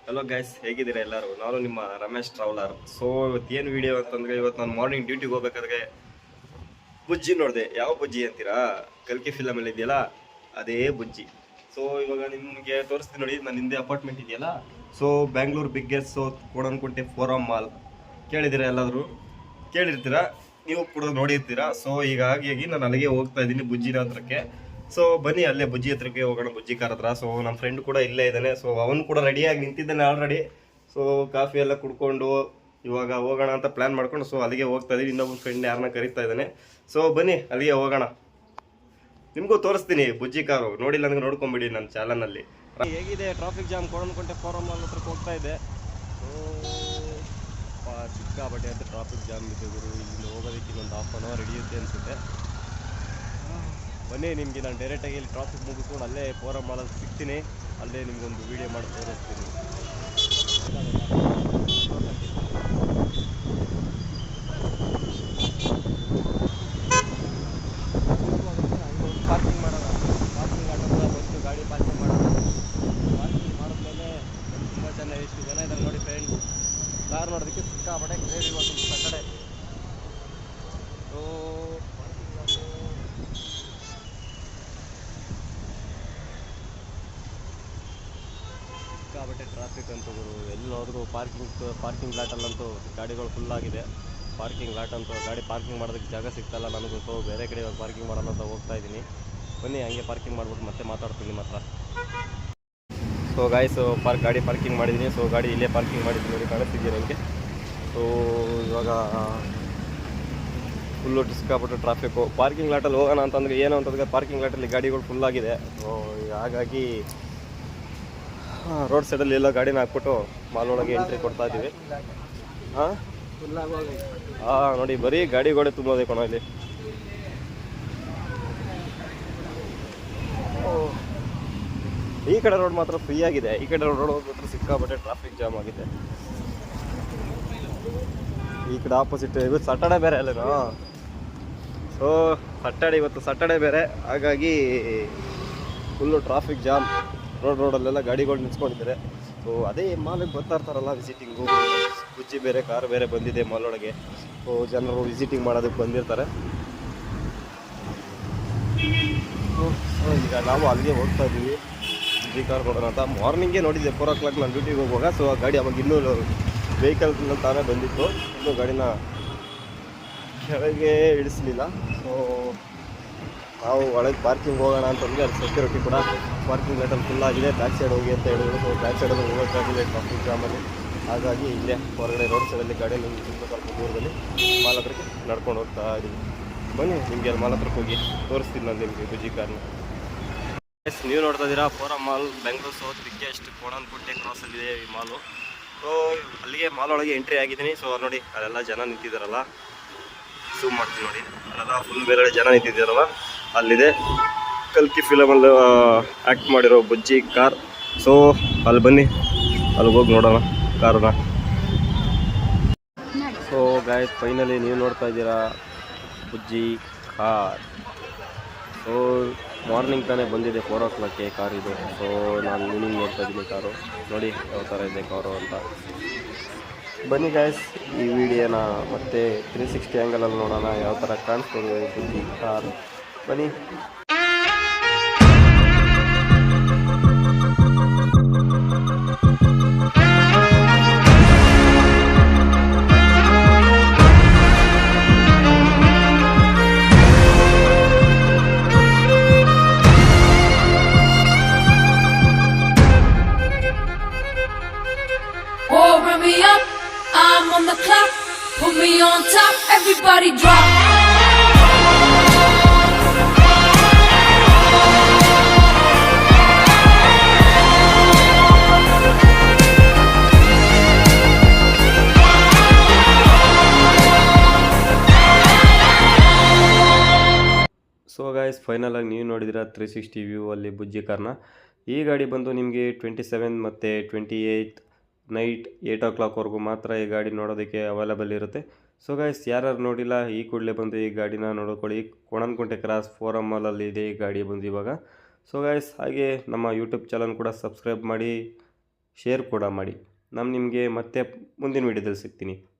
Hello guys, ಹೇಗಿದ್ದೀರಾ ಎಲ್ಲರೂ? ನಾನು ನಿಮ್ಮ ರಮೇಶ್ ಟ್ರಾವೆಲರ್. ಸೊ ಇವತ್ತೇನು ವಿಡಿಯೋ ಅಂತಂದರೆ, ಇವತ್ತು ನಾನು ಮಾರ್ನಿಂಗ್ ಡ್ಯೂಟಿಗೆ ಹೋಗ್ಬೇಕಾದ್ರೆ ಬುಜ್ಜಿ ನೋಡಿದೆ. ಯಾವ ಬುಜ್ಜಿ ಅಂತೀರಾ? ಕಲ್ಕಿ ಫಿಲಮಲ್ಲಿ ಇದೆಯಲ್ಲ, ಅದೇ ಬುಜ್ಜಿ. ಸೊ ಇವಾಗ ನಿಮಗೆ ತೋರಿಸ್ತೀನಿ ನೋಡಿ, ನನ್ನ ಹಿಂದೆ ಅಪಾರ್ಟ್ಮೆಂಟ್ ಇದೆಯಲ್ಲ. So Bangalore biggest south Konanakunte forum mall ಕೇಳಿದ್ದೀರಾ? ಎಲ್ಲಾದರೂ ಕೇಳಿರ್ತೀರಾ, ನೀವು ಕೂಡ ನೋಡಿರ್ತೀರಾ. ಸೊ ಹೀಗಾಗಿ ನಾನು ಅಲ್ಲಿಗೆ ಹೋಗ್ತಾ ಇದ್ದೀನಿ, ಬುಜ್ಜಿನ ಹತ್ರಕ್ಕೆ. ಸೊ ಬನ್ನಿ, ಅಲ್ಲೇ ಬುಜ್ಜಿ ಹತ್ರಕ್ಕೆ ಹೋಗೋಣ, ಬುಜ್ಜಿ ಕಾರ್ ಹತ್ರ. ಸೊ ನಮ್ಮ ಫ್ರೆಂಡ್ ಕೂಡ ಇಲ್ಲೇ ಇದ್ದಾನೆ. ಸೊ ಅವನು ಕೂಡ ರೆಡಿಯಾಗಿ ನಿಂತಿದ್ದಾನೆ ಆಲ್ರೆಡಿ. ಸೊ ಕಾಫಿ ಎಲ್ಲ ಕುಡ್ಕೊಂಡು ಇವಾಗ ಹೋಗೋಣ ಅಂತ ಪ್ಲಾನ್ ಮಾಡ್ಕೊಂಡು ಸೊ ಅಲ್ಲಿಗೆ ಹೋಗ್ತಾ ಇದ್ದೀನಿ. ಇನ್ನೊಬ್ಬ ಫ್ರೆಂಡ್ ಯಾರನ್ನ ಕರೀತಾ ಇದ್ದಾನೆ. ಸೊ ಬನ್ನಿ ಅಲ್ಲಿಗೆ ಹೋಗೋಣ, ನಿಮಗೂ ತೋರಿಸ್ತೀನಿ ಬುಜ್ಜಿ ಕಾರು. ನೋಡಿಲ್ಲ ಅಂದ್ರೆ ನೋಡ್ಕೊಂಬಿಡಿ ನನ್ನ ಚಾನಲ್ನಲ್ಲಿ. ಹೇಗಿದೆ traffic jam? Konanakunte forum mall ಹತ್ರಕ್ಕೆ ಹೋಗ್ತಾ ಇದೆ. ಸಿಕ್ಕಾಬಟ್ಟೆ ಅಂತ ಟ್ರಾಫಿಕ್ ಜಾಮ್ ಇದೆ ಗುರು. ಇಲ್ಲಿಂದ ಹೋಗೋದಕ್ಕೆ ಇನ್ನೊಂದು ಹಾಫ್ ಆನ್ ಅವರ್ ಹಿಡಿಯುತ್ತೆ ಅನಿಸುತ್ತೆ. ಬನ್ನಿ, ನಿಮಗೆ ನಾನು ಡೈರೆಕ್ಟಾಗಿ ಇಲ್ಲಿ ಟ್ರಾಫಿಕ್ ಮುಗಿಸ್ಕೊಂಡು ಅಲ್ಲೇ ಫೋರಂ ಮಾಲಲ್ಲಿ ಸಿಗ್ತೀನಿ. ಅಲ್ಲೇ ನಿಮಗೊಂದು ವೀಡಿಯೋ ಮಾಡಿ ತೋರಿಸ್ತೀನಿ. ಪಾರ್ಕಿಂಗ್ ಮಾಡೋಣ, ಪಾರ್ಕಿಂಗ್ ಆಟೋದ ಬಂದು ಗಾಡಿ ಪಾರ್ಕಿಂಗ್ ಮಾಡೋಣ. ಪಾರ್ಕಿಂಗ್ ಮಾಡಿದ್ಮೇಲೆ ತುಂಬ ಚೆನ್ನಾಗಿ ಎಷ್ಟು ಜನ ಇದ್ದಾರೆ ನೋಡಿ ಫ್ರೆಂಡ್ಸ್. ಕಾರ್ ನೋಡೋದಕ್ಕೆ ಸಿಕ್ಕಾಪಟ್ಟೆ ಕ್ರೇಜ್ ಇವತ್ತು ಕಡೆ. ಸೊ ಸಿಕ್ಕಾಪಟ್ಟೆ ಟ್ರಾಫಿಕ್ ಅಂತೂ ಎಲ್ಲಿ ಹೋದ್ರು ಪಾರ್ಕಿಂಗ್ ಲಾಟಲ್ಲಂತೂ ಗಾಡಿಗಳು ಫುಲ್ಲಾಗಿದೆ. ಪಾರ್ಕಿಂಗ್ ಲಾಟ್ ಅಂತೂ ಗಾಡಿ ಪಾರ್ಕಿಂಗ್ ಮಾಡೋದಕ್ಕೆ ಜಾಗ ಸಿಗ್ತಾಯಿಲ್ಲ ನನಗೂ. ಸೊ ಬೇರೆ ಕಡೆ ಇವಾಗ ಪಾರ್ಕಿಂಗ್ ಮಾಡೋಣ ಅಂತ ಹೋಗ್ತಾ ಇದ್ದೀನಿ. ಬನ್ನಿ, ಹಂಗೆ ಪಾರ್ಕಿಂಗ್ ಮಾಡ್ಬಿಟ್ಟು ಮತ್ತೆ ಮಾತಾಡ್ತೀನಿ ನಿಮ್ಮ ಹತ್ರ. ಸೊ ಗಾಯ್ಸ್, ಗಾಡಿ ಪಾರ್ಕಿಂಗ್ ಮಾಡಿದ್ದೀನಿ. ಸೊ ಗಾಡಿ ಇಲ್ಲೇ ಪಾರ್ಕಿಂಗ್ ಮಾಡಿದ್ದೀನಿ ನೋಡಿ, ಕಾಣಿಸ್ತಿದ್ದೀನಿ ನನಗೆ. ಸೊ ಇವಾಗ ಫುಲ್ಲು ಸಿಕ್ಕಾಪಟ್ಟು ಟ್ರಾಫಿಕ್ಕು. ಪಾರ್ಕಿಂಗ್ ಲಾಟಲ್ಲಿ ಹೋಗೋಣ ಅಂತಂದರೆ ಏನು ಅಂತಂದರೆ ಪಾರ್ಕಿಂಗ್ ಲಾಟಲ್ಲಿ ಗಾಡಿಗಳು ಫುಲ್ಲಾಗಿದೆ. ಸೊ ಹಾಗಾಗಿ ರೋಡ್ ಸೈಡಲ್ಲಿ ಎಲ್ಲ ಗಾಡಿನ ಹಾಕ್ಬಿಟ್ಟು ಮಾಲ್ ಒಳಗೆ ಎಂಟ್ರಿ ಕೊಡ್ತಾ ಇದ್ದೀವಿ. ಹಾಂ ನೋಡಿ, ಬರೀ ಗಾಡಿಗಳೇ ತುಂಬೋದೆ ಕಣ ಇಲ್ಲಿ. ಈ ಕಡೆ ರೋಡ್ ಮಾತ್ರ ಫ್ರೀ ಆಗಿದೆ. ಈ ಕಡೆ ರೋಡ್ ಹೋಗ್ಬಿಟ್ರೆ ಸಿಕ್ಕಾಪಟ್ಟೆ ಟ್ರಾಫಿಕ್ ಜಾಮ್ ಆಗಿದೆ. ಈ ಕಡೆ ಆಪೋಸಿಟ್. ಇವತ್ತು ಸಾಟರ್ಡೆ ಬೇರೆ ಅಲ್ಲೇನೋ. ಸೊ ಇವತ್ತು ಸಾಟರ್ಡೆ ಬೇರೆ, ಹಾಗಾಗಿ ಫುಲ್ಲು ಟ್ರಾಫಿಕ್ ಜಾಮ್. ರೋಡಲ್ಲೆಲ್ಲ ಗಾಡಿಗಳು ನಿಲ್ಸ್ಕೊಂಡಿದ್ದಾರೆ. ಸೊ ಅದೇ ಮಾಲಿಗೆ ಬರ್ತಾ ಇರ್ತಾರಲ್ಲ ವಿಸಿಟಿಂಗು. ಬುಜ್ಜಿ ಬೇರೆ ಕಾರ್ ಬೇರೆ ಬಂದಿದೆ ಮಾಲ್ ಒಳಗೆ. ಸೊ ಜನರು ವಿಸಿಟಿಂಗ್ ಮಾಡೋದಕ್ಕೆ ಬಂದಿರ್ತಾರೆ. ಈಗ ನಾವು ಅಲ್ಲಿಗೆ ಹೋಗ್ತಾ ಇದ್ದೀವಿ, ಬುಜ್ಜಿ ಕಾರ್ ಕೊಡೋಣ ಅಂತ. ಮಾರ್ನಿಂಗೇ ನೋಡಿದ್ದೆ 4 o'clock ನಾನು ಡ್ಯೂಟಿಗೆ ಹೋಗುವಾಗ. ಸೊ ಆ ಗಾಡಿ ಅವಾಗ ಇನ್ನೂ ವೆಹಿಕಲ್ ತಾನೇ ಬಂದಿತ್ತು, ಇನ್ನೂ ಗಾಡಿನ ಕೆಳಗೆ ಇಳಿಸಲಿಲ್ಲ. ಸೊ ನಾವು ಒಳಗೆ ಪಾರ್ಕಿಂಗ್ ಹೋಗೋಣ ಅಂತಂದರೆ ಅಲ್ಲಿ ಸೆಕ್ಯೂರಿಟಿ ಕೂಡ ಪಾರ್ಕಿಂಗ್ ಲಾಟಲ್ಲಿ ಫುಲ್ಲಾಗಿದೆ, ಬ್ಯಾಕ್ ಸೈಡ್ ಹೋಗಿ ಅಂತ ಹೇಳಿದ್ರು. ಸೊ ಬ್ಯಾಕ್ ಸೈಡಲ್ಲಿ ಹೋಗೋಕ್ಕಾಗಿದೆ ಟ್ರಾಫಿಕ್ ಜಾಮಲ್ಲಿ. ಹಾಗಾಗಿ ಇಲ್ಲೇ ಹೊರಗಡೆ ರೋಡ್ ಸೈಡಲ್ಲಿ ಗಾಡಿಯಲ್ಲಿ ಸ್ವಲ್ಪ ದೂರದಲ್ಲಿ ಮಾಲ್ ಹತ್ರಕ್ಕೆ ನಡ್ಕೊಂಡು ಹೋಗ್ತಾ ಇದ್ದೀವಿ. ಬನ್ನಿ, ನಿಮಗೆ ಅಲ್ಲಿ ಮಾಲ್ ಹತ್ರಕ್ಕೆ ಹೋಗಿ ತೋರಿಸ್ತೀನಿ ನಾನು ನಿಮಗೆ ಬುಜ್ಜಿ ಕಾರ್ನ. ನೀವು ನೋಡ್ತಾ ಇದ್ದೀರಾ Forum mall, Bengaluru south biggest Konanakunte ಕ್ರಾಸಲ್ಲಿದೆ ಈ ಮಾಲು. ಸೊ ಅಲ್ಲಿಗೆ ಮಾಲ್ ಒಳಗೆ ಎಂಟ್ರಿ ಆಗಿದ್ದೀನಿ. ಸೊ ನೋಡಿ, ಅಲ್ಲೆಲ್ಲ ಜನ ನಿಂತಿದ್ದಾರಲ್ಲ, ಝೂಮ್ ಮಾಡ್ತೀನಿ ನೋಡಿ, ಅಲ್ಲೆಲ್ಲ ಫುಲ್ ಬೇರೆ ಜನ ನಿಂತಿದ್ದಾರಲ್ಲ, ಅಲ್ಲಿದೆ ಕಲ್ಕಿ ಫಿಲಮಲ್ಲಿ ಆ್ಯಕ್ಟ್ ಮಾಡಿರೋ ಬುಜ್ಜಿ ಕಾರ್. ಸೊ ಅಲ್ಲಿ ಬನ್ನಿ, ಅಲ್ಲಿಗೆ ಹೋಗಿ ನೋಡೋಣ ಕಾರನ್ನ. ಸೊ ಗಾಯ್ಸ್, ಫೈನಲಿ ನೀವು ನೋಡ್ತಾ ಇದ್ದೀರಾ ಬುಜ್ಜಿ ಕಾರ್. ಸೊ ಮಾರ್ನಿಂಗ್ ತಾನೇ ಬಂದಿದೆ 4 o'clock ಕಾರ್ ಇದು. ಸೊ ನಾನು ಈವ್ನಿಂಗ್ ನೋಡ್ತಾ ಇದ್ದೀನಿ ಕಾರು. ನೋಡಿ ಯಾವ ಥರ ಇದೆ ಕಾರು ಅಂತ. ಬನ್ನಿ ಗಾಯ್ಸ್, ಈ ವಿಡಿಯೋನ ಮತ್ತೆ 360 ಆ್ಯಂಗಲಲ್ಲಿ ನೋಡೋಣ ಯಾವ ಥರ ಕಾಣಿಸ್ತದೆ ಬುಜ್ಜಿ ಕಾರ್. ಬನ್ನಿ. I'm on the clock, put me on top, everybody drop. So guys, ಫೈನಲಾಗಿ ನೀವು ನೋಡಿದಿರ 360 ವ್ಯೂ ಅಲ್ಲಿ ಬುಜ್ಜಿ ಕಾರ್ನ. ಈ ಗಾಡಿ ಬಂದು ನಿಮಗೆ 27 ಮತ್ತು 28 ನೈಟ್ 8 o'clockವರೆಗೂ ಮಾತ್ರ ಈ ಗಾಡಿ ನೋಡೋದಕ್ಕೆ ಅವೈಲೇಬಲ್ ಇರುತ್ತೆ. ಸೊ ಗೈಸ್, ಯಾರು ನೋಡಿಲ್ಲ ಈ ಕೂಡಲೇ ಬಂದು ಈ ಗಾಡಿನ ನೋಡ್ಕೊಳ್ಳಿ. ಕೋಣನಕುಂಟೆ ಕ್ರಾಸ್ ಫೋರಂ ಮಾಲಲ್ಲಿ ಇದೆ ಈ ಗಾಡಿ ಬಂದು ಇವಾಗ. ಸೊ ಗೈಸ್, ಹಾಗೆ ನಮ್ಮ ಯೂಟ್ಯೂಬ್ ಚಾನಲ್ ಕೂಡ ಸಬ್ಸ್ಕ್ರೈಬ್ ಮಾಡಿ, ಶೇರ್ ಕೂಡ ಮಾಡಿ. ನಾನು ನಿಮಗೆ ಮತ್ತೆ ಮುಂದಿನ ವೀಡಿಯೋದಲ್ಲಿ ಸಿಗ್ತೀನಿ.